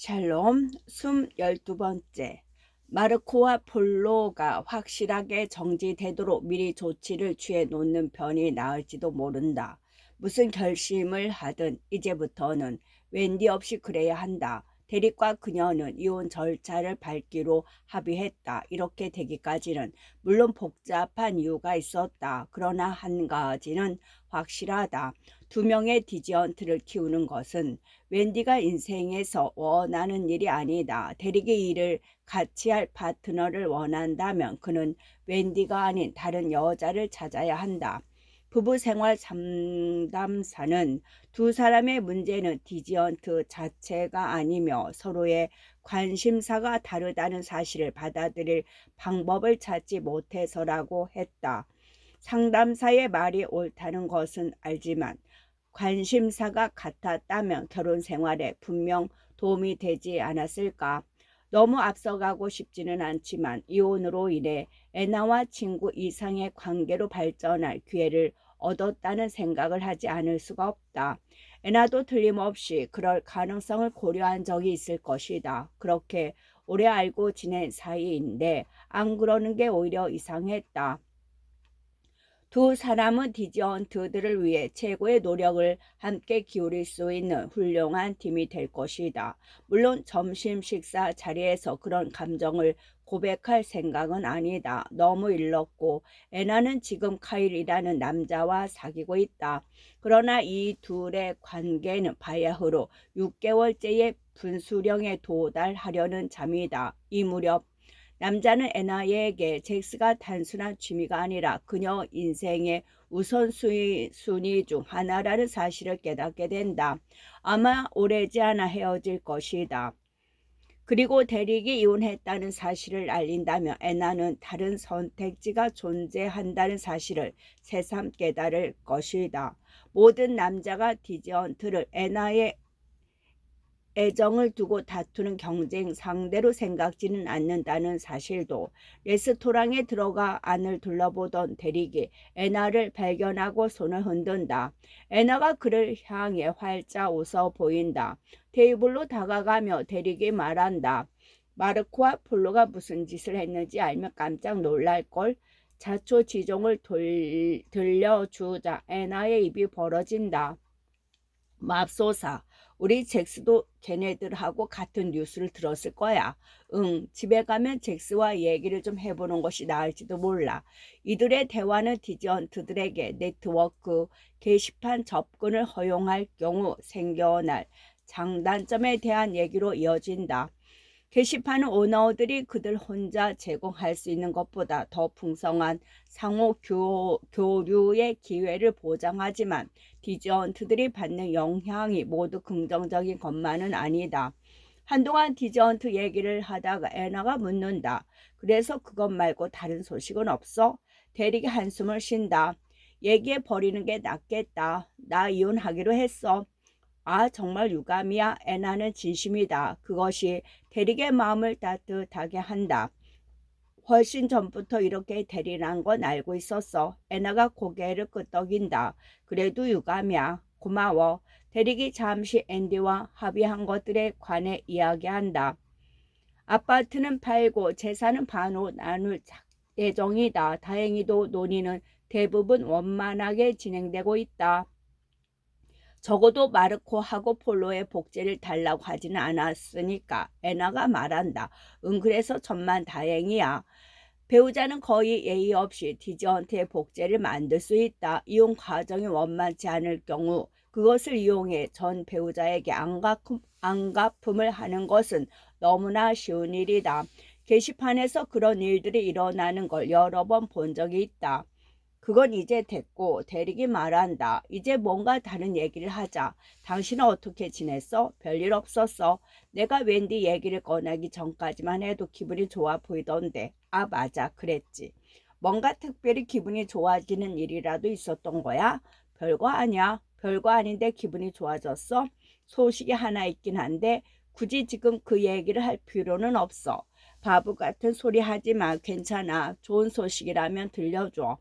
샬롬 12번째. 마르코와 폴로가 확실하게 정지되도록 미리 조치를 취해 놓는 편이 나을지도 모른다. 무슨 결심을 하든 이제부터는 웬디 없이 그래야 한다. 대립과 그녀는 이혼 절차를 밟기로 합의했다. 이렇게 되기까지는 물론 복잡한 이유가 있었다. 그러나 한 가지는 확실하다. 두 명의 디지언트를 키우는 것은 웬디가 인생에서 원하는 일이 아니다. 대리기 일을 같이 할 파트너를 원한다면 그는 웬디가 아닌 다른 여자를 찾아야 한다. 부부 생활 상담사는 두 사람의 문제는 디지언트 자체가 아니며 서로의 관심사가 다르다는 사실을 받아들일 방법을 찾지 못해서라고 했다. 상담사의 말이 옳다는 것은 알지만 관심사가 같았다면 결혼 생활에 분명 도움이 되지 않았을까. 너무 앞서가고 싶지는 않지만 이혼으로 인해 애나와 친구 이상의 관계로 발전할 기회를 얻었다는 생각을 하지 않을 수가 없다. 애나도 틀림없이 그럴 가능성을 고려한 적이 있을 것이다. 그렇게 오래 알고 지낸 사이인데 안 그러는 게 오히려 이상했다. 두 사람은 디지언트들을 위해 최고의 노력을 함께 기울일 수 있는 훌륭한 팀이 될 것이다. 물론 점심 식사 자리에서 그런 감정을 고백할 생각은 아니다. 너무 일렀고 애나는 지금 카일이라는 남자와 사귀고 있다. 그러나 이 둘의 관계는 바야흐로 6개월째의 분수령에 도달하려는 잠이다. 이 무렵 남자는 애나에게 잭스가 단순한 취미가 아니라 그녀 인생의 우선순위 중 하나라는 사실을 깨닫게 된다. 아마 오래지 않아 헤어질 것이다. 그리고 대릭이 이혼했다는 사실을 알린다면 애나는 다른 선택지가 존재한다는 사실을 새삼 깨달을 것이다. 모든 남자가 디지언트를 애나의 애정을 두고 다투는 경쟁 상대로 생각지는 않는다는 사실도. 레스토랑에 들어가 안을 둘러보던 대릭이 애나를 발견하고 손을 흔든다. 애나가 그를 향해 활짝 웃어 보인다. 테이블로 다가가며 대릭이 말한다. 마르코와 폴로가 무슨 짓을 했는지 알면 깜짝 놀랄걸. 자초지종을 들려주자 애나의 입이 벌어진다. 맙소사, 우리 잭스도 걔네들하고 같은 뉴스를 들었을 거야. 응, 집에 가면 잭스와 얘기를 좀 해보는 것이 나을지도 몰라. 이들의 대화는 디지언트들에게 네트워크 게시판 접근을 허용할 경우 생겨날 장단점에 대한 얘기로 이어진다. 게시판은 오너들이 그들 혼자 제공할 수 있는 것보다 더 풍성한 상호 교류의 기회를 보장하지만 디저언트들이 받는 영향이 모두 긍정적인 것만은 아니다. 한동안 디저언트 얘기를 하다가 애나가 묻는다. 그래서 그것 말고 다른 소식은 없어? 대리기 한숨을 쉰다. 얘기해 버리는 게 낫겠다. 나 이혼하기로 했어. 아, 정말 유감이야. 애나는 진심이다. 그것이 대리의 마음을 따뜻하게 한다. 훨씬 전부터 이렇게 대리란 건 알고 있었어. 애나가 고개를 끄덕인다. 그래도 유감이야. 고마워. 대리기 잠시 앤디와 합의한 것들에 관해 이야기한다. 아파트는 팔고 재산은 반으로 나눌 예정이다. 다행히도 논의는 대부분 원만하게 진행되고 있다. 적어도 마르코하고 폴로의 복제를 달라고 하지는 않았으니까. 애나가 말한다. 응, 그래서 천만다행이야. 배우자는 거의 예의 없이 디저언트의 복제를 만들 수 있다. 이용 과정이 원만치 않을 경우 그것을 이용해 전 배우자에게 안갚음을 하는 것은 너무나 쉬운 일이다. 게시판에서 그런 일들이 일어나는 걸 여러 번 본 적이 있다. 그건 이제 됐고 대리기 말한다. 이제 뭔가 다른 얘기를 하자. 당신은 어떻게 지냈어? 별일 없었어. 내가 웬디 얘기를 꺼내기 전까지만 해도 기분이 좋아 보이던데. 아, 맞아. 그랬지. 뭔가 특별히 기분이 좋아지는 일이라도 있었던 거야? 별거 아니야. 별거 아닌데 기분이 좋아졌어? 소식이 하나 있긴 한데 굳이 지금 그 얘기를 할 필요는 없어. 바보 같은 소리 하지 마. 괜찮아. 좋은 소식이라면 들려줘.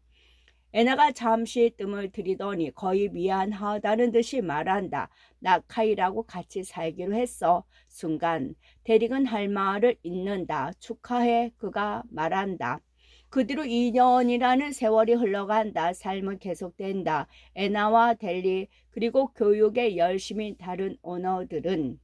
애나가 잠시 뜸을 들이더니 거의 미안하다는 듯이 말한다. 나 카이라고 같이 살기로 했어. 순간 대리건 할 말을 잇는다. 축하해. 그가 말한다. 그 뒤로 2년이라는 세월이 흘러간다. 삶은 계속된다. 애나와 델리 그리고 교육에 열심히 다른 오너들은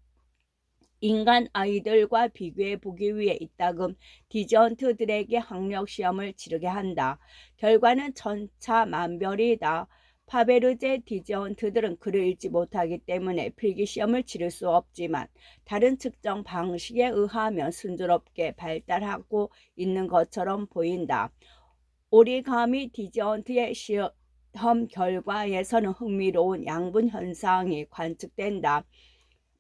인간 아이들과 비교해 보기 위해 이따금 디저트들에게 학력 시험을 치르게 한다. 결과는 천차만별이다. 파베르제 디저트들은 글을 읽지 못하기 때문에 필기 시험을 치를 수 없지만 다른 측정 방식에 의하면 순조롭게 발달하고 있는 것처럼 보인다. 오리가미 디저트의 시험 결과에서는 흥미로운 양분 현상이 관측된다.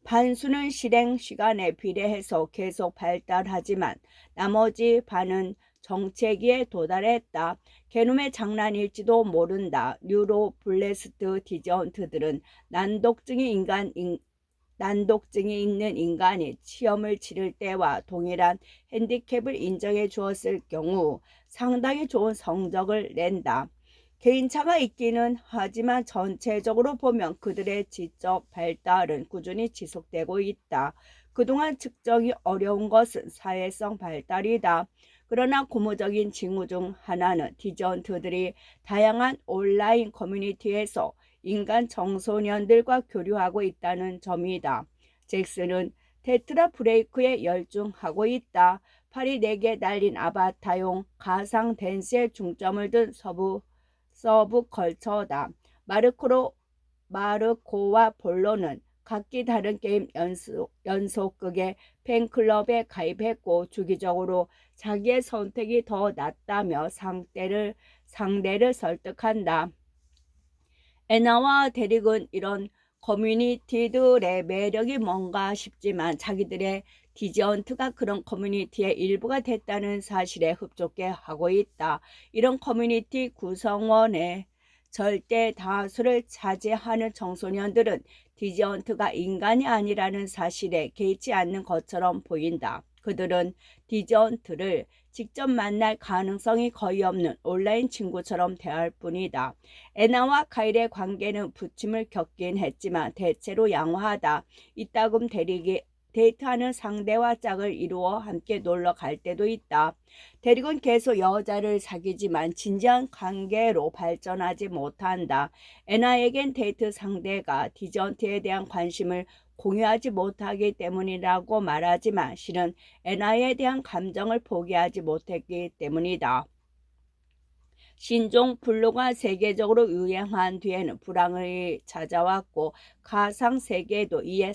반수는 실행 시간에 비례해서 계속 발달하지만 나머지 반은 정체기에 도달했다. 게놈의 장난일지도 모른다. 뉴로블레스트 디저트들은 난독증이 있는 인간이 시험을 치를 때와 동일한 핸디캡을 인정해 주었을 경우 상당히 좋은 성적을 낸다. 개인차가 있기는 하지만 전체적으로 보면 그들의 지적 발달은 꾸준히 지속되고 있다. 그동안 측정이 어려운 것은 사회성 발달이다. 그러나 고무적인 징후 중 하나는 디저트들이 다양한 온라인 커뮤니티에서 인간 청소년들과 교류하고 있다는 점이다. 잭슨은 테트라 브레이크에 열중하고 있다. 팔이 4개 달린 아바타용 가상 댄스에 중점을 둔 서브컬처다. 마르코와 볼로는 각기 다른 게임 연속극의 팬클럽에 가입했고 주기적으로 자기의 선택이 더 낫다며 상대를 설득한다. 애나와 데릭은 이런 커뮤니티들의 매력이 뭔가 싶지만 자기들의 디저트가 그런 커뮤니티의 일부가 됐다는 사실에 흡족해 하고 있다. 이런 커뮤니티 구성원의 절대 다수를 차지하는 청소년들은 디저트가 인간이 아니라는 사실에 개의치 않는 것처럼 보인다. 그들은 디저트를 직접 만날 가능성이 거의 없는 온라인 친구처럼 대할 뿐이다. 애나와 카일의 관계는 부침을 겪긴 했지만 대체로 양호하다. 이따금 데이트하는 상대와 짝을 이루어 함께 놀러 갈 때도 있다. 대릭은 계속 여자를 사귀지만 진지한 관계로 발전하지 못한다. 애나에겐 데이트 상대가 디저트에 대한 관심을 공유하지 못하기 때문이라고 말하지만 실은 애나에 대한 감정을 포기하지 못했기 때문이다. 신종 블루가 세계적으로 유행한 뒤에는 불황이 찾아왔고 가상 세계도 이에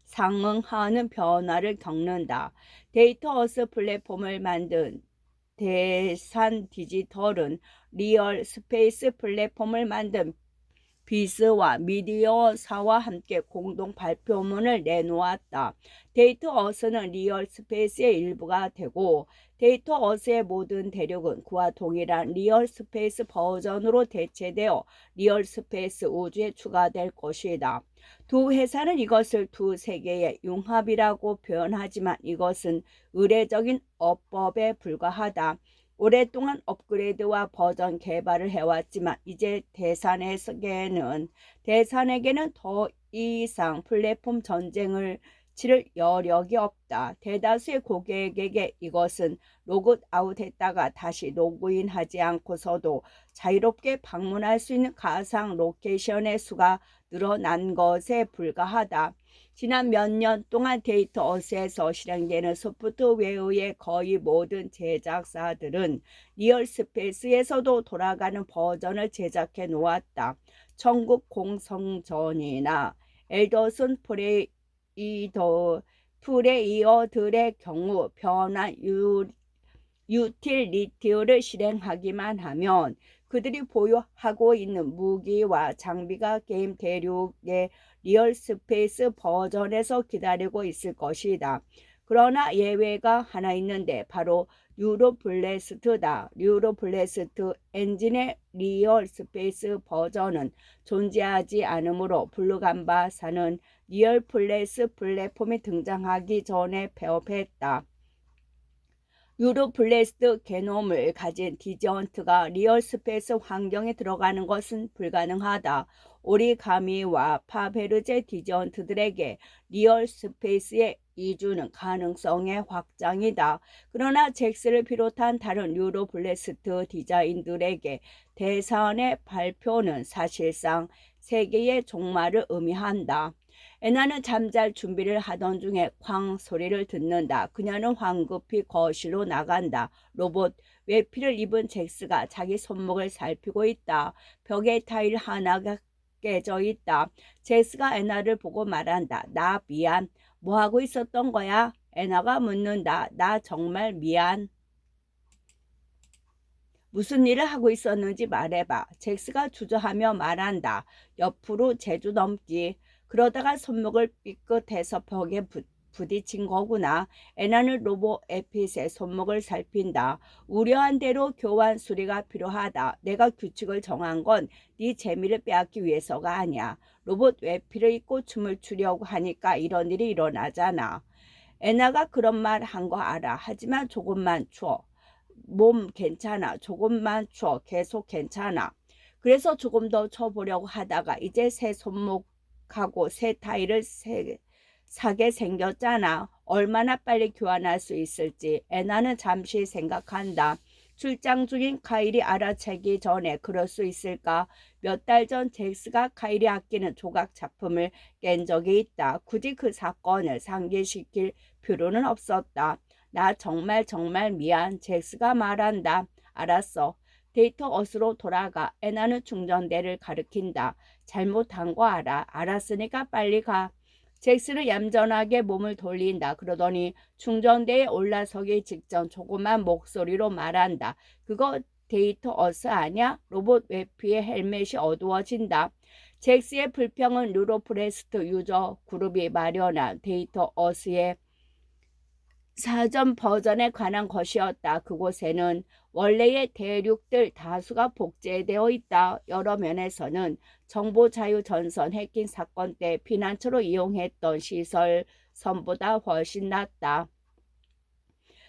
상응하는 변화를 겪는다. 데이터어스 플랫폼을 만든 대산 디지털은 리얼 스페이스 플랫폼을 만든 비스와 미디어사와 함께 공동 발표문을 내놓았다. 데이터어스는 리얼스페이스의 일부가 되고 데이터어스의 모든 대륙은 그와 동일한 리얼스페이스 버전으로 대체되어 리얼스페이스 우주에 추가될 것이다. 두 회사는 이것을 두 세계의 융합이라고 표현하지만 이것은 의례적인 어법에 불과하다. 오랫동안 업그레이드와 버전 개발을 해왔지만 이제 대산에게는 더 이상 플랫폼 전쟁을 치를 여력이 없다. 대다수의 고객에게 이것은 로그아웃했다가 다시 로그인하지 않고서도 자유롭게 방문할 수 있는 가상 로케이션의 수가 늘어난 것에 불과하다. 지난 몇 년 동안 데이터어스에서 실행되는 소프트웨어의 거의 모든 제작사들은 리얼스페이스에서도 돌아가는 버전을 제작해 놓았다. 천국 공성전이나 엘더슨 프레이어들의 경우 변환 유틸리티를 실행하기만 하면 그들이 보유하고 있는 무기와 장비가 게임 대륙의 리얼스페이스 버전에서 기다리고 있을 것이다. 그러나 예외가 하나 있는데 바로 뉴로블레스트다. 뉴로블레스트 엔진의 리얼스페이스 버전은 존재하지 않으므로 블루감바사는 리얼플레스 플랫폼이 등장하기 전에 폐업했다. 뉴로블레스트 게놈을 가진 디저언트가 리얼 스페이스 환경에 들어가는 것은 불가능하다. 오리가미와 파베르제 디저언트들에게 리얼 스페이스의 이주는 가능성의 확장이다. 그러나 잭스를 비롯한 다른 뉴로블레스트 디자인들에게 대선의 발표는 사실상 세계의 종말을 의미한다. 애나는 잠잘 준비를 하던 중에 쾅 소리를 듣는다. 그녀는 황급히 거실로 나간다. 로봇 외피를 입은 잭스가 자기 손목을 살피고 있다. 벽에 타일 하나가 깨져 있다. 잭스가 애나를 보고 말한다. 나 미안. 뭐 하고 있었던 거야? 애나가 묻는다. 나 정말 미안. 무슨 일을 하고 있었는지 말해봐. 잭스가 주저하며 말한다. 옆으로 제주 넘기. 그러다가 손목을 삐끗해서 벽에 부딪힌 거구나. 애나는 로봇 에핏의 손목을 살핀다. 우려한 대로 교환 수리가 필요하다. 내가 규칙을 정한 건 네 재미를 빼앗기 위해서가 아니야. 로봇 외피를 입고 춤을 추려고 하니까 이런 일이 일어나잖아. 애나가 그런 말 한 거 알아. 하지만 조금만 줘. 몸 괜찮아. 조금만 줘. 계속 괜찮아. 그래서 조금 더 쳐보려고 하다가 이제 새 손목하고 새 타일을 사게 생겼잖아. 얼마나 빨리 교환할 수 있을지 애나는 잠시 생각한다. 출장 중인 카일이 알아채기 전에 그럴 수 있을까? 몇 달 전 잭스가 카일이 아끼는 조각 작품을 깬 적이 있다. 굳이 그 사건을 상기시킬 필요는 없었다. 나 정말 미안. 잭스가 말한다. 알았어. 데이터 어스로 돌아가. 애나는 충전대를 가리킨다. 잘못한 거 알아. 알았으니까 빨리 가. 잭스는 얌전하게 몸을 돌린다. 그러더니 충전대에 올라서기 직전 조그만 목소리로 말한다. 그거 데이터 어스 아냐? 로봇 외피의 헬멧이 어두워진다. 잭스의 불평은 뉴로프레스트 유저 그룹이 마련한 데이터 어스의 사전 버전에 관한 것이었다. 그곳에는 원래의 대륙들 다수가 복제되어 있다. 여러 면에서는 정보자유전선 해킹 사건 때 피난처로 이용했던 시설선보다 훨씬 낫다.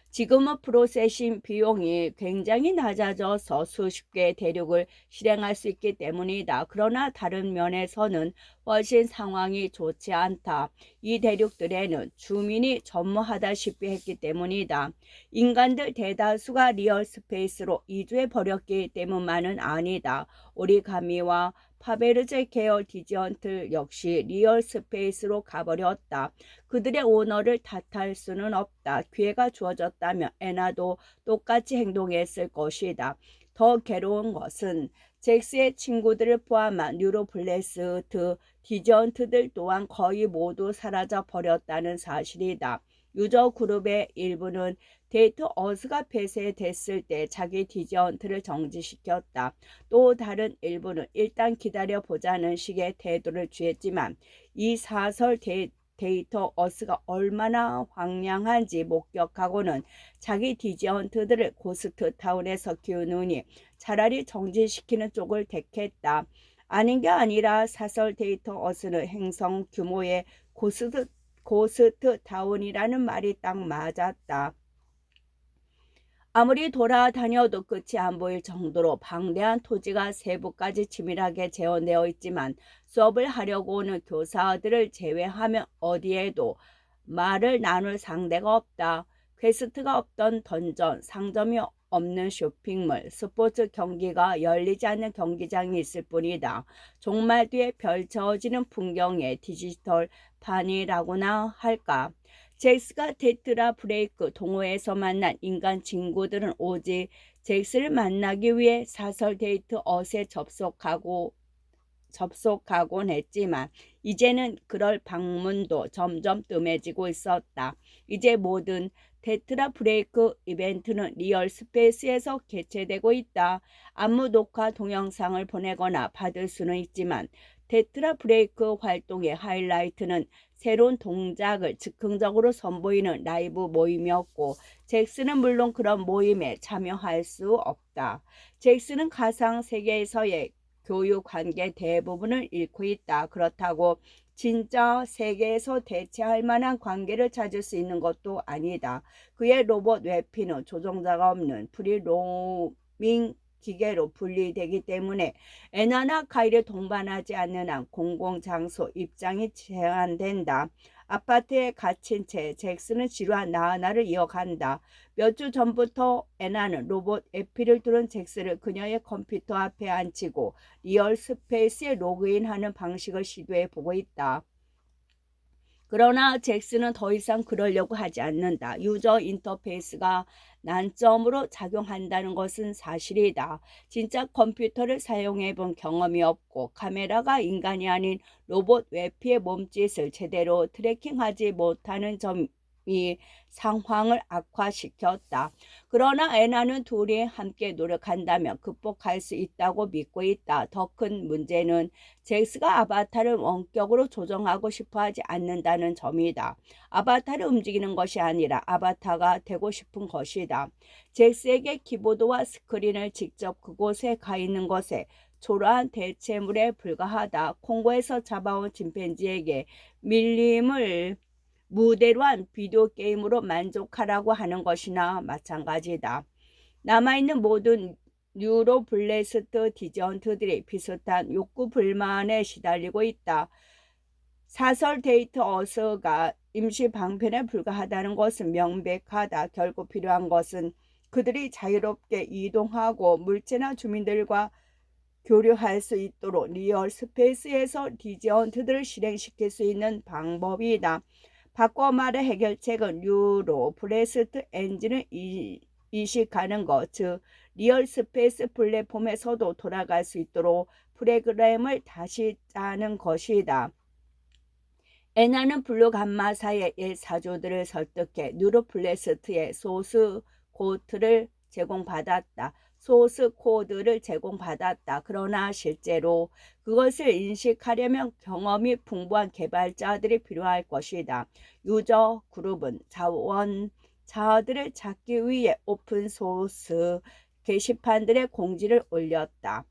지금은 프로세싱 비용이 굉장히 낮아져서 수십 개의 대륙을 실행할 수 있기 때문이다. 그러나 다른 면에서는 훨씬 상황이 좋지 않다. 이 대륙들에는 주민이 전무하다시피 했기 때문이다. 인간들 대다수가 리얼 스페이스로 이주해 버렸기 때문만은 아니다. 오리가미와 파베르제 계열 디지언트 역시 리얼 스페이스로 가버렸다. 그들의 오너를 탓할 수는 없다. 기회가 주어졌다면 애나도 똑같이 행동했을 것이다. 더 괴로운 것은 잭스의 친구들을 포함한 뉴로블레스트 디지언트들 또한 거의 모두 사라져 버렸다는 사실이다. 유저 그룹의 일부는 데이터 어스가 폐쇄됐을 때 자기 디저언트를 정지시켰다. 또 다른 일부는 일단 기다려보자는 식의 태도를 취했지만 이 사설 데이터 어스가 얼마나 황량한지 목격하고는 자기 디저언트들을 고스트 타운에서 키우느니 차라리 정지시키는 쪽을 택했다. 아닌 게 아니라 사설 데이터 어스는 행성 규모의 고스트 타운이라는 말이 딱 맞았다. 아무리 돌아다녀도 끝이 안 보일 정도로 방대한 토지가 세부까지 치밀하게 재현되어 있지만 수업을 하려고 오는 교사들을 제외하면 어디에도 말을 나눌 상대가 없다. 퀘스트가 없던 던전, 상점이 없는 쇼핑몰, 스포츠 경기가 열리지 않는 경기장이 있을 뿐이다. 종말 뒤에 펼쳐지는 풍경의 디지털 판이라고나 할까. 잭스가 테트라 브레이크 동호회에서 만난 인간 친구들은 오직 잭스를 만나기 위해 사설 데이트 어스에 접속하곤 했지만 이제는 그럴 방문도 점점 뜸해지고 있었다. 이제 모든 테트라 브레이크 이벤트는 리얼 스페이스에서 개최되고 있다. 안무 녹화 동영상을 보내거나 받을 수는 있지만 테트라 브레이크 활동의 하이라이트는 새로운 동작을 즉흥적으로 선보이는 라이브 모임이었고 잭스는 물론 그런 모임에 참여할 수 없다. 잭스는 가상 세계에서의 교육 관계 대부분을 잃고 있다. 그렇다고 진짜 세계에서 대체할 만한 관계를 찾을 수 있는 것도 아니다. 그의 로봇 외피는 조종자가 없는 프리로밍 기계로 분리되기 때문에 애나나 카이를 동반하지 않는 한 공공장소 입장이 제한된다. 아파트에 갇힌 채 잭슨은 지루한 나하나를 이어간다. 몇 주 전부터 애나는 로봇 에피를 뚫은 잭슨을 그녀의 컴퓨터 앞에 앉히고 리얼 스페이스에 로그인하는 방식을 시도해 보고 있다. 그러나 잭슨은 더 이상 그러려고 하지 않는다. 유저 인터페이스가 난점으로 작용한다는 것은 사실이다. 진짜 컴퓨터를 사용해 본 경험이 없고 카메라가 인간이 아닌 로봇 외피의 몸짓을 제대로 트래킹하지 못하는 점이 상황을 악화시켰다. 그러나 애나는 둘이 함께 노력한다면 극복할 수 있다고 믿고 있다. 더 큰 문제는 잭스가 아바타를 원격으로 조정하고 싶어 하지 않는다는 점이다. 아바타를 움직이는 것이 아니라 아바타가 되고 싶은 것이다. 잭스에게 키보드와 스크린을 직접 그곳에 가 있는 것에 초라한 대체물에 불과하다. 콩고에서 잡아온 침팬지에게 밀림을 무대로 한 비디오 게임으로 만족하라고 하는 것이나 마찬가지다. 남아있는 모든 뉴로블래스트 디저트들이 비슷한 욕구 불만에 시달리고 있다. 사설 데이트 어스가 임시 방편에 불과하다는 것은 명백하다. 결국 필요한 것은 그들이 자유롭게 이동하고 물체나 주민들과 교류할 수 있도록 리얼 스페이스에서 디저트들을 실행시킬 수 있는 방법이다. 바꿔 말해 해결책은 뉴로 브레스트 엔진을 이식하는 것, 즉 리얼 스페이스 플랫폼에서도 돌아갈 수 있도록 프로그램을 다시 짜는 것이다. 애나는 블루 감마사의 옛 사조들을 설득해 뉴로플레스트의 소스 코드를 제공받았다. 소스 코드를 제공받았다. 그러나 실제로 그것을 인식하려면 경험이 풍부한 개발자들이 필요할 것이다. 유저 그룹은 자원자들을 찾기 위해 오픈소스 게시판들의 공지를 올렸다.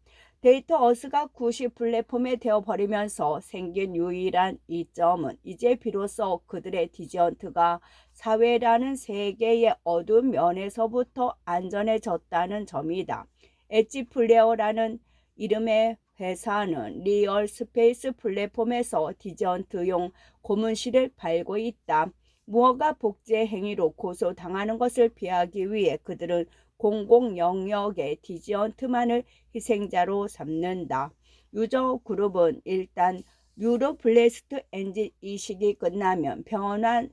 데이터 어스가 구시 플랫폼에 되어버리면서 생긴 유일한 이점은 이제 비로소 그들의 디저트가 사회라는 세계의 어두운 면에서부터 안전해졌다는 점이다. 엣지 플레어라는 이름의 회사는 리얼 스페이스 플랫폼에서 디저트용 고문실을 팔고 있다. 무허가 복제 행위로 고소당하는 것을 피하기 위해 그들은 공공 영역의 디저트만을 희생자로 삼는다. 유저 그룹은 일단 뉴로블래스트 엔진 이식이 끝나면 병원안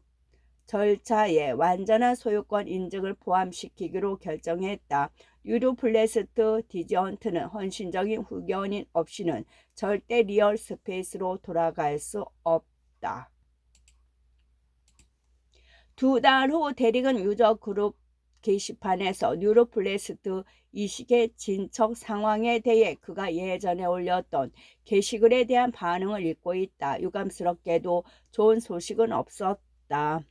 절차에 완전한 소유권 인증을 포함시키기로 결정했다. 뉴로블래스트 디저트는 헌신적인 후견인 없이는 절대 리얼 스페이스로 돌아갈 수 없다. 2달 후 대리건 유저 그룹 게시판에서 뉴로플레스트 이식의 진척 상황에 대해 그가 예전에 올렸던 게시글에 대한 반응을 읽고 있다. 유감스럽게도 좋은 소식은 없었다.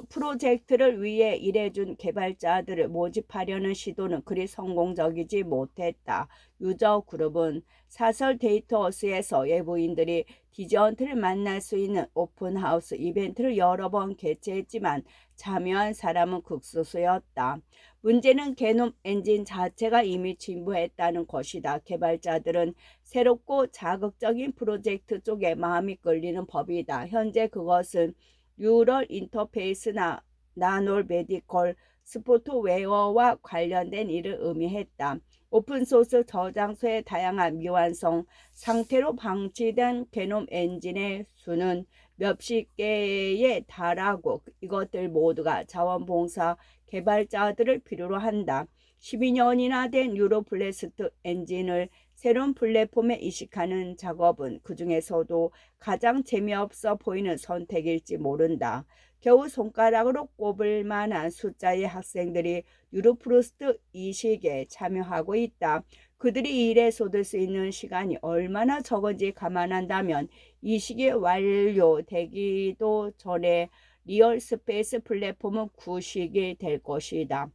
프로젝트를 위해 일해준 개발자들을 모집하려는 시도는 그리 성공적이지 못했다. 유저 그룹은 사설 데이터어스에서 외부인들이 디저트를 만날 수 있는 오픈하우스 이벤트를 여러 번 개최했지만 참여한 사람은 극소수였다. 문제는 게놈 엔진 자체가 이미 진부했다는 것이다. 개발자들은 새롭고 자극적인 프로젝트 쪽에 마음이 끌리는 법이다. 현재 그것은 뉴럴 인터페이스나 나놀 메디컬 소프트웨어와 관련된 일을 의미했다. 오픈소스 저장소의 다양한 미완성 상태로 방치된 게놈 엔진의 수는 몇십 개에 달하고 이것들 모두가 자원봉사 개발자들을 필요로 한다. 12년이나 된 뉴로블래스트 엔진을 새로운 플랫폼에 이식하는 작업은 그 중에서도 가장 재미없어 보이는 선택일지 모른다. 겨우 손가락으로 꼽을 만한 숫자의 학생들이 뉴로플러스트 이식에 참여하고 있다. 그들이 이 일에 쏟을 수 있는 시간이 얼마나 적은지 감안한다면 이식이 완료되기도 전에 리얼 스페이스 플랫폼은 구식이 될 것이다.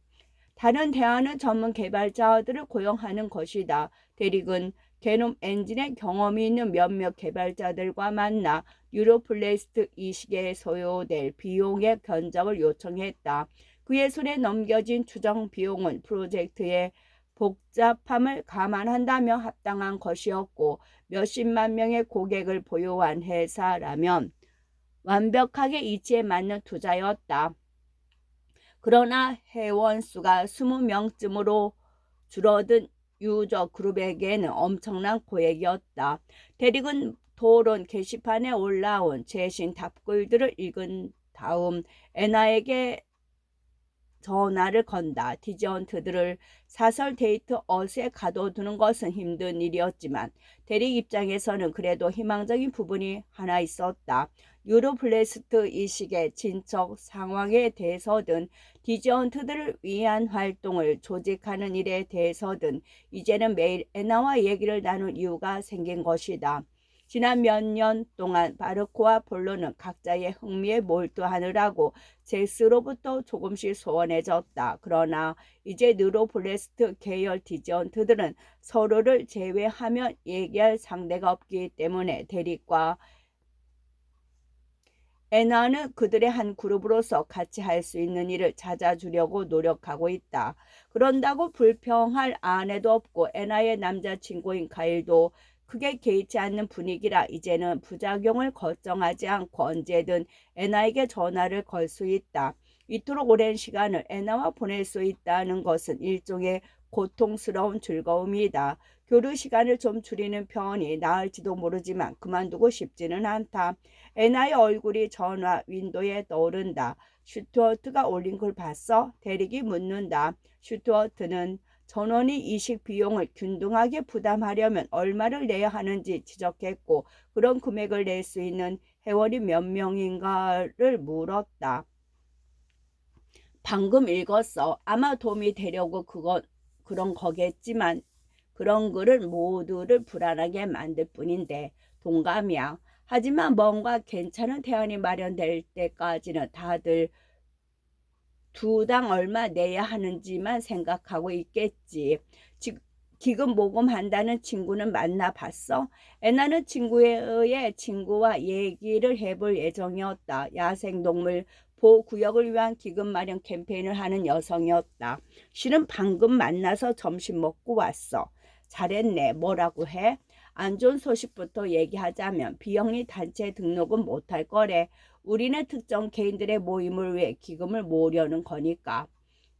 다른 대안은 전문 개발자들을 고용하는 것이다. 대리군 게놈 엔진에 경험이 있는 몇몇 개발자들과 만나 뉴로플레스트 이식에 소요될 비용의 견적을 요청했다. 그의 손에 넘겨진 추정 비용은 프로젝트의 복잡함을 감안한다며 합당한 것이었고 몇십만 명의 고객을 보유한 회사라면 완벽하게 이치에 맞는 투자였다. 그러나 회원수가 20명쯤으로 줄어든 유저 그룹에게는 엄청난 고액이었다. 대리군 토론 게시판에 올라온 최신 답글들을 읽은 다음 애나에게 전화를 건다. 디저언트들을 사설 데이트 어스에 가둬두는 것은 힘든 일이었지만 대리 입장에서는 그래도 희망적인 부분이 하나 있었다. 유로플레스트 이식의 진척 상황에 대해서든 디저언트들을 위한 활동을 조직하는 일에 대해서든 이제는 매일 애나와 얘기를 나눌 이유가 생긴 것이다. 지난 몇 년 동안 마르코와 폴로는 각자의 흥미에 몰두하느라고 잭스로부터 조금씩 소원해졌다. 그러나 이제 느로블레스트 계열 디저언트들은 서로를 제외하면 얘기할 상대가 없기 때문에 대립과 애나는 그들의 한 그룹으로서 같이 할 수 있는 일을 찾아주려고 노력하고 있다. 그런다고 불평할 아내도 없고 애나의 남자친구인 가일도 크게 개의치 않는 분위기라 이제는 부작용을 걱정하지 않고 언제든 애나에게 전화를 걸 수 있다. 이토록 오랜 시간을 애나와 보낼 수 있다는 것은 일종의 고통스러운 즐거움이다. 교류 시간을 좀 줄이는 편이 나을지도 모르지만 그만두고 싶지는 않다. 애나의 얼굴이 전화 윈도에 떠오른다. 슈투어트가 올린 글 봤어? 대리기 묻는다. 슈투어트는 전원이 이식 비용을 균등하게 부담하려면 얼마를 내야 하는지 지적했고 그런 금액을 낼 수 있는 회원이 몇 명인가를 물었다. 방금 읽었어. 아마 도움이 되려고 그런 거겠지만 그런 글은 모두를 불안하게 만들 뿐인데 동감이야. 하지만 뭔가 괜찮은 대안이 마련될 때까지는 다들 두당 얼마 내야 하는지만 생각하고 있겠지. 기금 모금한다는 친구는 만나봤어? 애나는 친구의 친구와 얘기를 해볼 예정이었다. 야생동물 보호구역을 위한 기금 마련 캠페인을 하는 여성이었다. 실은 방금 만나서 점심 먹고 왔어. 잘했네. 뭐라고 해? 안 좋은 소식부터 얘기하자면 비영리 단체 등록은 못할 거래. 우리는 특정 개인들의 모임을 위해 기금을 모으려는 거니까.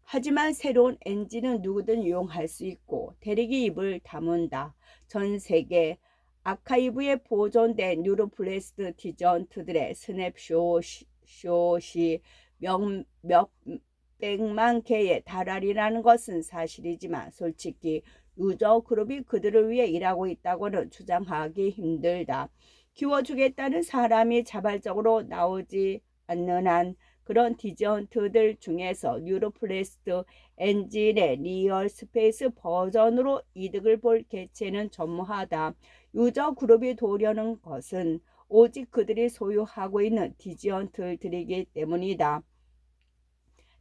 하지만 새로운 엔진은 누구든 이용할 수 있고 대리기 입을 다문다. 전 세계 아카이브에 보존된 뉴로플레스트 디저언트들의 스냅샷이 몇백만 개에 달하리라는 것은 사실이지만 솔직히 유저 그룹이 그들을 위해 일하고 있다고는 주장하기 힘들다. 키워주겠다는 사람이 자발적으로 나오지 않는 한 그런 디저언트들 중에서 뉴로플레스트 엔진의 리얼 스페이스 버전으로 이득을 볼 개체는 전무하다. 유저 그룹이 도우려는 것은 오직 그들이 소유하고 있는 디저언트들이기 때문이다.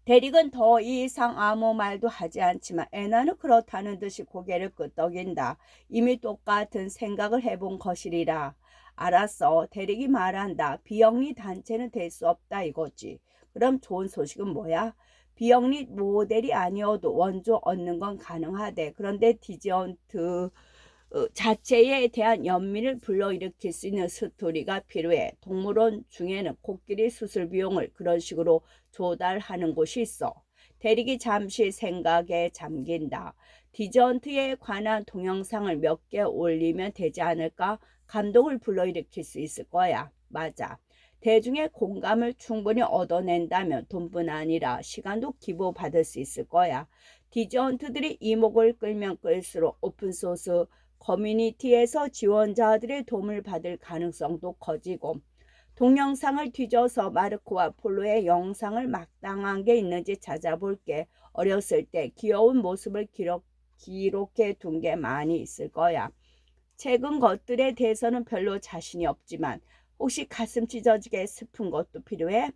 대릭은 더 이상 아무 말도 하지 않지만 애나는 그렇다는 듯이 고개를 끄덕인다. 이미 똑같은 생각을 해본 것이리라. 알았어. 대릭이 말한다. 비영리 단체는 될 수 없다 이거지. 그럼 좋은 소식은 뭐야? 비영리 모델이 아니어도 원조 얻는 건 가능하대. 그런데 디저언트 자체에 대한 연민을 불러일으킬 수 있는 스토리가 필요해. 동물원 중에는 코끼리 수술 비용을 그런 식으로 조달하는 곳이 있어. 대릭이 잠시 생각에 잠긴다. 디저언트에 관한 동영상을 몇 개 올리면 되지 않을까? 감동을 불러일으킬 수 있을 거야. 맞아. 대중의 공감을 충분히 얻어낸다면 돈뿐 아니라 시간도 기부받을 수 있을 거야. 디저언트들이 이목을 끌면 끌수록 오픈소스 커뮤니티에서 지원자들의 도움을 받을 가능성도 커지고 동영상을 뒤져서 마르코와 폴로의 영상을 막당한 게 있는지 찾아볼게. 어렸을 때 귀여운 모습을 기록해 둔 게 많이 있을 거야. 최근 것들에 대해서는 별로 자신이 없지만 혹시 가슴 찢어지게 슬픈 것도 필요해?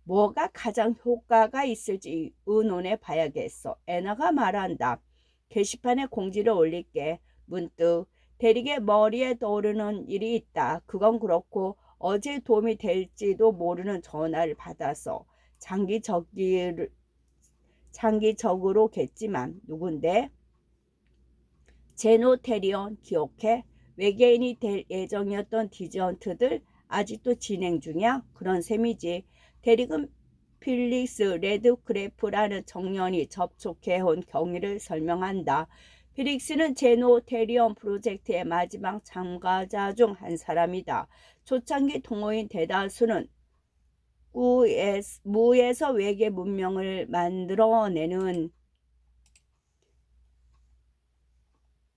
뭐가 가장 효과가 있을지 의논해 봐야겠어. 애나가 말한다. 게시판에 공지를 올릴게. 문득 대리의 머리에 떠오르는 일이 있다. 그건 그렇고 어제 도움이 될지도 모르는 전화를 받아서 장기적으로겠지만 누군데? 제노테리온 기억해? 외계인이 될 예정이었던 디저트들 아직도 진행 중이야? 그런 셈이지. 대리금 필릭스 레드크래프라는 청년이 접촉해온 경위를 설명한다. 필릭스는 제노테리온 프로젝트의 마지막 참가자 중 한 사람이다. 초창기 동호인 대다수는 무에서 외계 문명을 만들어내는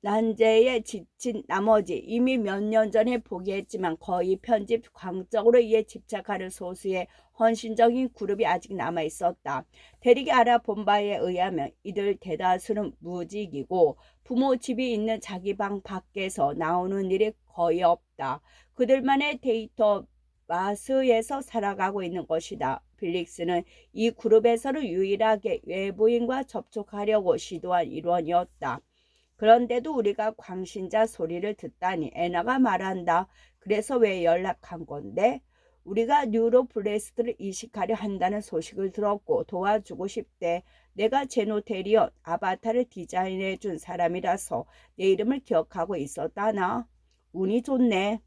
난제에 지친 나머지 이미 몇 년 전에 포기했지만 거의 편집 광적으로 이에 집착하는 소수의 헌신적인 그룹이 아직 남아 있었다. 대리가 알아본 바에 의하면 이들 대다수는 무직이고 부모 집이 있는 자기 방 밖에서 나오는 일이 거의 없다. 그들만의 데이터 마스에서 살아가고 있는 것이다. 필릭스는 이 그룹에서는 유일하게 외부인과 접촉하려고 시도한 일원이었다. 그런데도 우리가 광신자 소리를 듣다니. 애나가 말한다. 그래서 왜 연락한 건데? 우리가 뉴로블레스트를 이식하려 한다는 소식을 들었고 도와주고 싶대. 내가 제노테리온 아바타를 디자인해 준 사람이라서 내 이름을 기억하고 있었다나. 운이 좋네.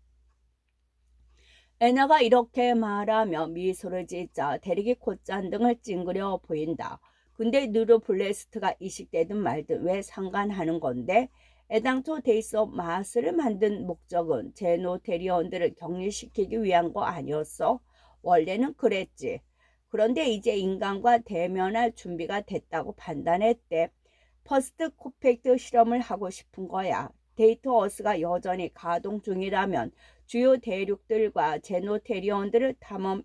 애나가 이렇게 말하며 미소를 짓자 대리기 콧잔등을 찡그려 보인다. 근데 뉴로블레스트가 이식되든 말든 왜 상관하는 건데? 애당초 데이스 오브 마스를 만든 목적은 제노테리온들을 격리시키기 위한 거 아니었어? 원래는 그랬지. 그런데 이제 인간과 대면할 준비가 됐다고 판단했대. 퍼스트 코팩트 실험을 하고 싶은 거야. 데이터 어스가 여전히 가동 중이라면 주요 대륙들과 제노테리온들을 탐험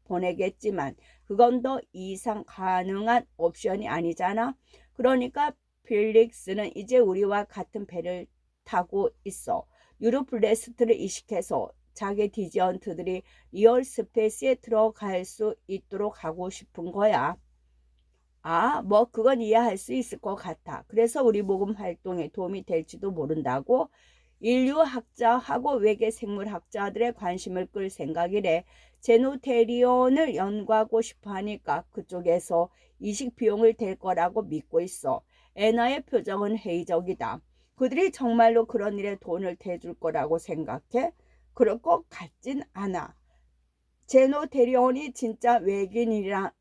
보내겠지만 그건 더 이상 가능한 옵션이 아니잖아. 그러니까 필릭스는 이제 우리와 같은 배를 타고 있어. 유로블레스트를 이식해서 자기 디지언트들이 리얼 스페이스에 들어갈 수 있도록 하고 싶은 거야. 아, 뭐 그건 이해할 수 있을 것 같아. 그래서 우리 모금 활동에 도움이 될지도 모른다고. 인류학자하고 외계생물학자들의 관심을 끌 생각이래. 제노테리온을 연구하고 싶어 하니까 그쪽에서 이식 비용을 댈 거라고 믿고 있어. 애나의 표정은 회의적이다. 그들이 정말로 그런 일에 돈을 대줄 거라고 생각해? 그럴 것 같진 않아. 제노테리온이 진짜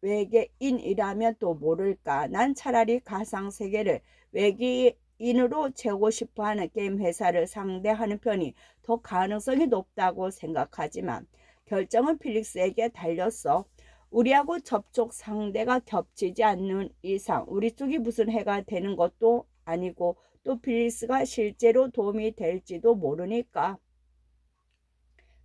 외계인이라면 또 모를까. 난 차라리 가상세계를 외계인으로 채우고 싶어하는 게임 회사를 상대하는 편이 더 가능성이 높다고 생각하지만 결정은 필릭스에게 달렸어. 우리하고 접촉 상대가 겹치지 않는 이상 우리 쪽이 무슨 해가 되는 것도 아니고 또 필릭스가 실제로 도움이 될지도 모르니까.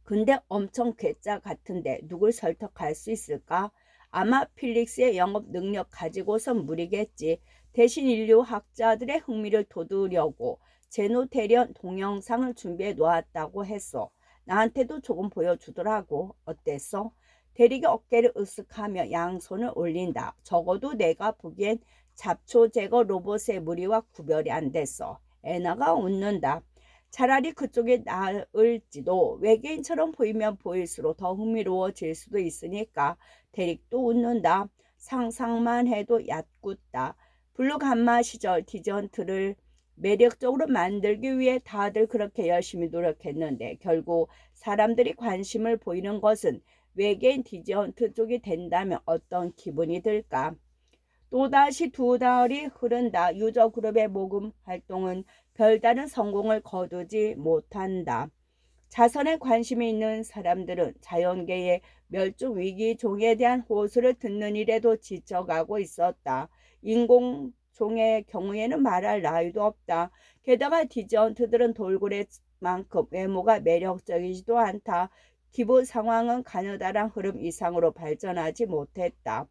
근데 엄청 괴짜 같은데 누굴 설득할 수 있을까? 아마 필릭스의 영업 능력 가지고선 무리겠지. 대신 인류학자들의 흥미를 돋우려고 제노테리온 동영상을 준비해 놓았다고 했어. 나한테도 조금 보여주더라고. 어땠어? 대리기 어깨를 으쓱하며 양손을 올린다. 적어도 내가 보기엔 잡초 제거 로봇의 무리와 구별이 안 됐어. 애나가 웃는다. 차라리 그쪽이 나을지도. 외계인처럼 보이면 보일수록 더 흥미로워질 수도 있으니까. 대릭도 웃는다. 상상만 해도 얕궂다. 블루감마 시절 디전트를 매력적으로 만들기 위해 다들 그렇게 열심히 노력했는데 결국 사람들이 관심을 보이는 것은 외계인 디전트 쪽이 된다면 어떤 기분이 들까? 또다시 두 달이 흐른다. 유저 그룹의 모금 활동은 별다른 성공을 거두지 못한다. 자선에 관심이 있는 사람들은 자연계의 멸종위기종에 대한 호소를 듣는 일에도 지쳐가고 있었다. 인공종의 경우에는 말할 나위도 없다. 게다가 디저트들은 돌고래만큼 외모가 매력적이지도 않다. 기부 상황은 가느다란 흐름 이상으로 발전하지 못했다.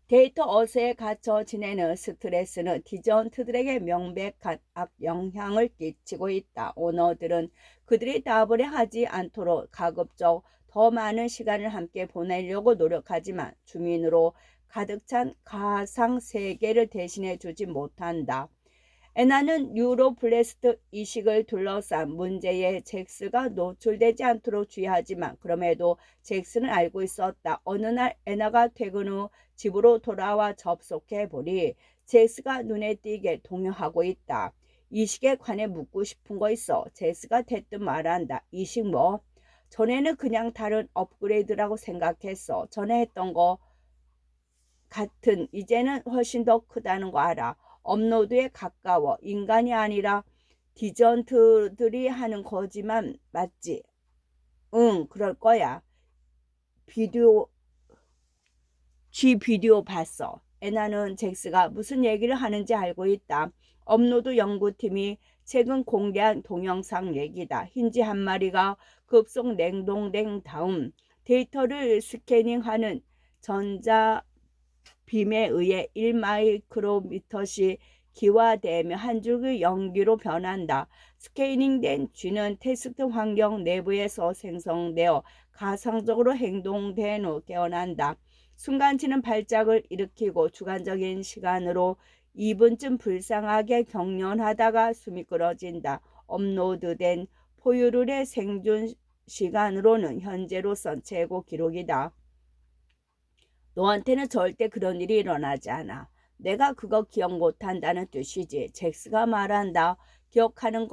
데이터 어세에 갇혀 지내는 스트레스는 디저트들에게 명백한 악영향을 끼치고 있다. 오너들은 그들이 답을 하지 않도록 가급적 더 많은 시간을 함께 보내려고 노력하지만 주민으로 가득 찬 가상 세계를 대신해 주지 못한다. 애나는 뉴로플라스트 이식을 둘러싼 문제에 잭스가 노출되지 않도록 주의하지만 그럼에도 잭스는 알고 있었다. 어느 날 애나가 퇴근 후 집으로 돌아와 접속해 보니 잭스가 눈에 띄게 동요하고 있다. 이식에 관해 묻고 싶은 거 있어. 잭스가 대뜸 말한다. 이식 뭐? 전에는 그냥 다른 업그레이드라고 생각했어. 전에 했던 거 같은 이제는 훨씬 더 크다는 거 알아. 업로드에 가까워. 인간이 아니라 디전트들이 하는 거지만 맞지? 응, 그럴 거야. 비디오, 비디오 봤어. 애나는 잭스가 무슨 얘기를 하는지 알고 있다. 업로드 연구팀이 최근 공개한 동영상 얘기다. 흰쥐 한 마리가 급속 냉동된 다음 데이터를 스캐닝하는 전자 빔에 의해 1마이크로미터씩 기화되며 한 줄기 연기로 변한다. 스캐닝된 쥐는 테스트 환경 내부에서 생성되어 가상적으로 행동된 후 깨어난다. 순간 쥐는 발작을 일으키고 주관적인 시간으로 2분쯤 불쌍하게 경련하다가 숨이 끊어진다. 업로드된 포유류의 생존 시간으로는 현재로선 최고 기록이다. 너한테는 절대 그런 일이 일어나지 않아. 내가 그거 기억 못한다는 뜻이지. 잭스가 말한다. 기억하는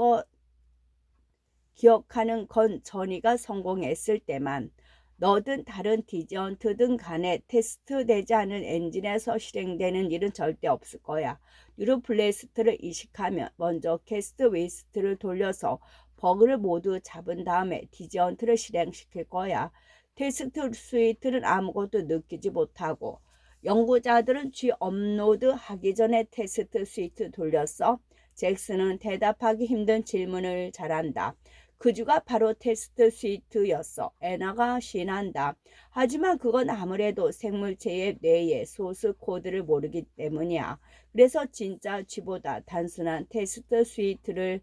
건 전이가 성공했을 때만. 너든 다른 디저트든 간에 테스트되지 않은 엔진에서 실행되는 일은 절대 없을 거야. 뉴로플레이스트를 이식하면 먼저 캐스트 웨이스트를 돌려서 버그를 모두 잡은 다음에 디저트를 실행시킬 거야. 테스트 스위트는 아무것도 느끼지 못하고 연구자들은 쥐 업로드 하기 전에 테스트 스위트 돌렸어. 잭슨은 대답하기 힘든 질문을 잘한다. 그 주가 바로 테스트 스위트였어. 애나가 신한다. 하지만 그건 아무래도 생물체의 뇌의 소스 코드를 모르기 때문이야. 그래서 진짜 쥐보다 단순한 테스트 스위트를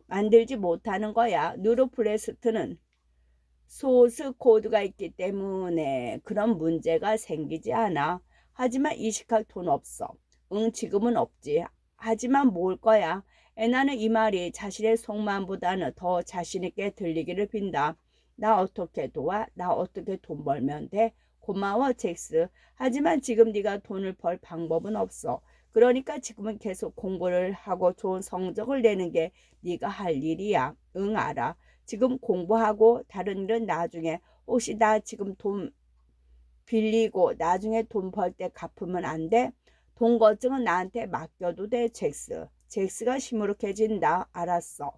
만들지 못하는 거야. 뉴로플라스트는 소스 코드가 있기 때문에 그런 문제가 생기지 않아. 하지만 이식할 돈 없어. 응, 지금은 없지. 하지만 뭘 거야. 애나는 이 말이 자신의 속마음보다는 더 자신있게 들리기를 빈다. 나 어떻게 도와? 나 어떻게 돈 벌면 돼? 고마워, 잭스. 하지만 지금 네가 돈을 벌 방법은 없어. 그러니까 지금은 계속 공부를 하고 좋은 성적을 내는 게 네가 할 일이야. 응, 알아. 지금 공부하고 다른 일은 나중에. 혹시 나 지금 돈 빌리고 나중에 돈 벌 때 갚으면 안 돼? 돈 걱정은 나한테 맡겨도 돼, 잭스. 잭스가 시무룩해진다. 알았어.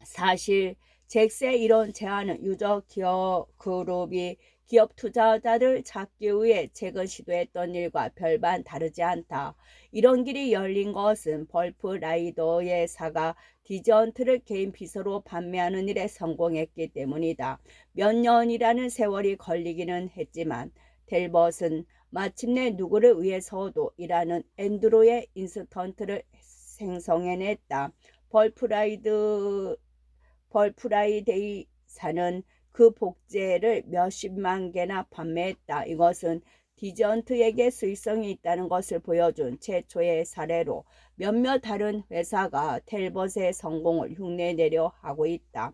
사실 잭스의 이런 제안은 유저 기업 그룹이 기업 투자자를 찾기 위해 최근 시도했던 일과 별반 다르지 않다. 이런 길이 열린 것은 벌프라이더 회사가 디저트를 개인 비서로 판매하는 일에 성공했기 때문이다. 몇 년이라는 세월이 걸리기는 했지만 델벗은 마침내 누구를 위해서도 일하는 앤드로의 인스턴트를 생성해냈다. 벌프라이드 벌프라이데이사는 그 복제를 몇십만 개나 판매했다. 이것은 디전트에게 수익성이 있다는 것을 보여준 최초의 사례로 몇몇 다른 회사가 텔벗의 성공을 흉내내려 하고 있다.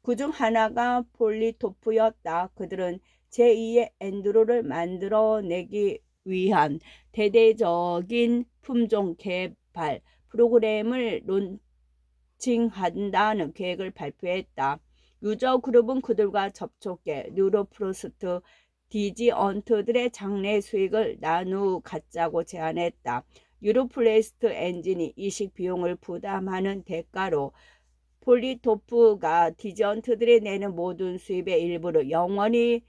그중 하나가 폴리토프였다. 그들은 제2의 앤드로를 만들어내기 위한 대대적인 품종 개발 프로그램을 칭한다는 계획을 발표했다. 유저 그룹은 그들과 접촉해 뉴로프로스트 디지언트들의 장래 수익을 나누 갖자고 제안했다. 뉴로플레이스트 엔진이 이식 비용을 부담하는 대가로 폴리토프가 디지언트들이 내는 모든 수입의 일부를 영원히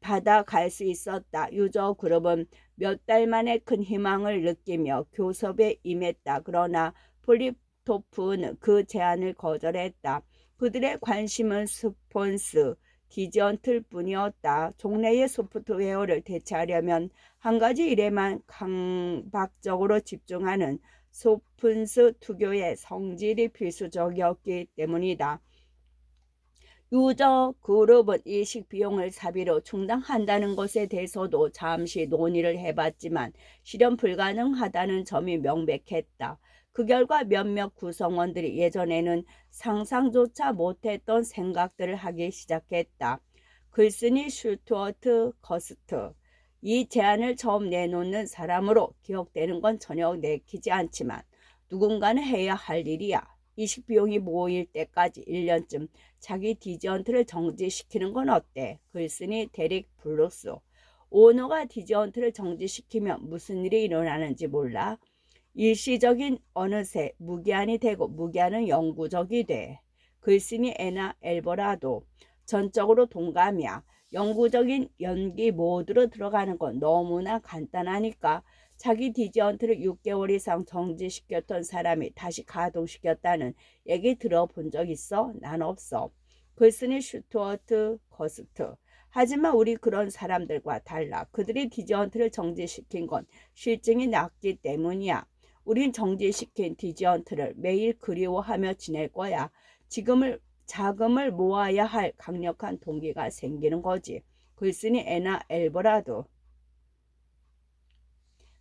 받아갈 수 있었다. 유저 그룹은 몇 달 만에 큰 희망을 느끼며 교섭에 임했다. 그러나 폴리토프는 그 제안을 거절했다. 그들의 관심은 스폰스, 디저트일 뿐이었다. 종래의 소프트웨어를 대체하려면 한 가지 일에만 강박적으로 집중하는 소픈스 투교의 성질이 필수적이었기 때문이다. 유저 그룹은 이식 비용을 사비로 충당한다는 것에 대해서도 잠시 논의를 해봤지만 실현 불가능하다는 점이 명백했다. 그 결과 몇몇 구성원들이 예전에는 상상조차 못했던 생각들을 하기 시작했다. 글쓴이 슈투어트 거스트. 이 제안을 처음 내놓는 사람으로 기억되는 건 전혀 내키지 않지만 누군가는 해야 할 일이야. 이식 비용이 모일 때까지 1년쯤 자기 디저언트를 정지시키는 건 어때? 글쓴이 데릭 블루스. 오너가 디저언트를 정지시키면 무슨 일이 일어나는지 몰라? 일시적인 어느새 무기한이 되고 무기한은 영구적이 돼. 글쓴이 에나 엘버라도. 전적으로 동감이야. 영구적인 연기 모드로 들어가는 건 너무나 간단하니까 자기 디저언트를 6개월 이상 정지시켰던 사람이 다시 가동시켰다는 얘기 들어본 적 있어? 난 없어. 글쓴이 슈투어트 거스트. 하지만 우리 그런 사람들과 달라. 그들이 디저언트를 정지시킨 건 실증이 났기 때문이야. 우린 정지시킨 디저언트를 매일 그리워하며 지낼 거야. 자금을 모아야 할 강력한 동기가 생기는 거지. 글쓴이 에나 엘버라도.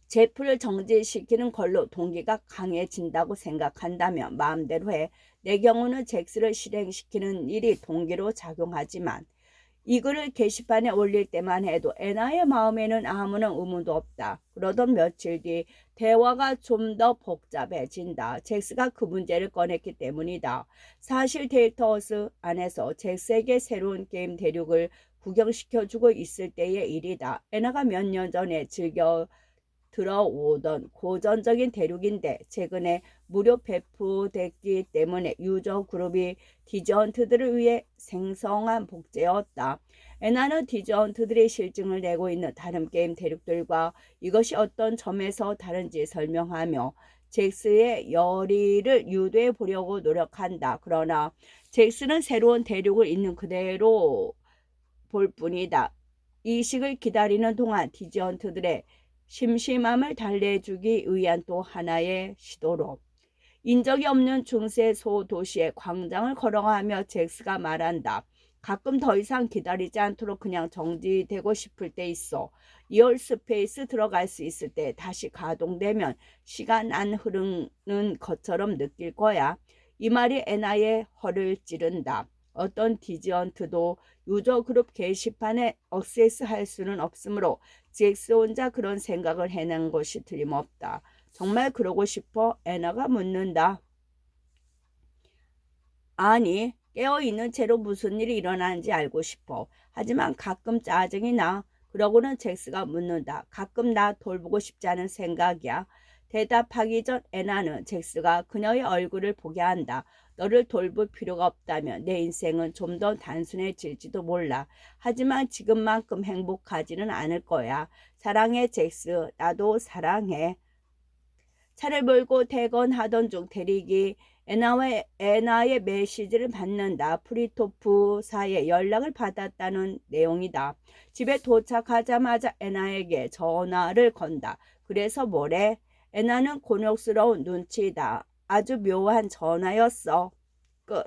제프를 정지시키는 걸로 동기가 강해진다고 생각한다면 마음대로 해. 내 경우는 잭스를 실행시키는 일이 동기로 작용하지만 이 글을 게시판에 올릴 때만 해도 애나의 마음에는 아무런 의문도 없다. 그러던 며칠 뒤 대화가 좀 더 복잡해진다. 잭스가 그 문제를 꺼냈기 때문이다. 사실 데이터허스 안에서 잭스에게 새로운 게임 대륙을 구경시켜주고 있을 때의 일이다. 애나가 몇 년 전에 즐겨 들어오던 고전적인 대륙인데 최근에 무료 배포됐기 때문에 유저 그룹이 디저언트들을 위해 생성한 복제였다. 에나는 디저언트들이 실증을 내고 있는 다른 게임 대륙들과 이것이 어떤 점에서 다른지 설명하며 잭스의 열의를 유도해 보려고 노력한다. 그러나 잭스는 새로운 대륙을 있는 그대로 볼 뿐이다. 이식을 기다리는 동안 디저언트들의 심심함을 달래주기 위한 또 하나의 시도로 인적이 없는 중세 소도시의 광장을 걸어가며 잭스가 말한다. 가끔 더 이상 기다리지 않도록 그냥 정지되고 싶을 때 있어. 리얼 스페이스 들어갈 수 있을 때 다시 가동되면 시간 안 흐르는 것처럼 느낄 거야. 이 말이 애나의 허를 찌른다. 어떤 디저언트도 유저 그룹 게시판에 액세스할 수는 없으므로 잭스 혼자 그런 생각을 해낸 것이 틀림없다. 정말 그러고 싶어? 애나가 묻는다. 아니, 깨어있는 채로 무슨 일이 일어나는지 알고 싶어. 하지만 가끔 짜증이 나. 그러고는 잭스가 묻는다. 가끔 나 돌보고 싶지 않은 생각이야. 대답하기 전 애나는 잭스가 그녀의 얼굴을 보게 한다. 너를 돌볼 필요가 없다면 내 인생은 좀 더 단순해질지도 몰라. 하지만 지금만큼 행복하지는 않을 거야. 사랑해, 잭스. 나도 사랑해. 차를 몰고 퇴근하던 중 대리기 애나의 메시지를 받는다. 프리토프사에 연락을 받았다는 내용이다. 집에 도착하자마자 애나에게 전화를 건다. 그래서 뭐래? 애나는 곤욕스러운 눈치다. 아주 묘한 전화였어. 끝.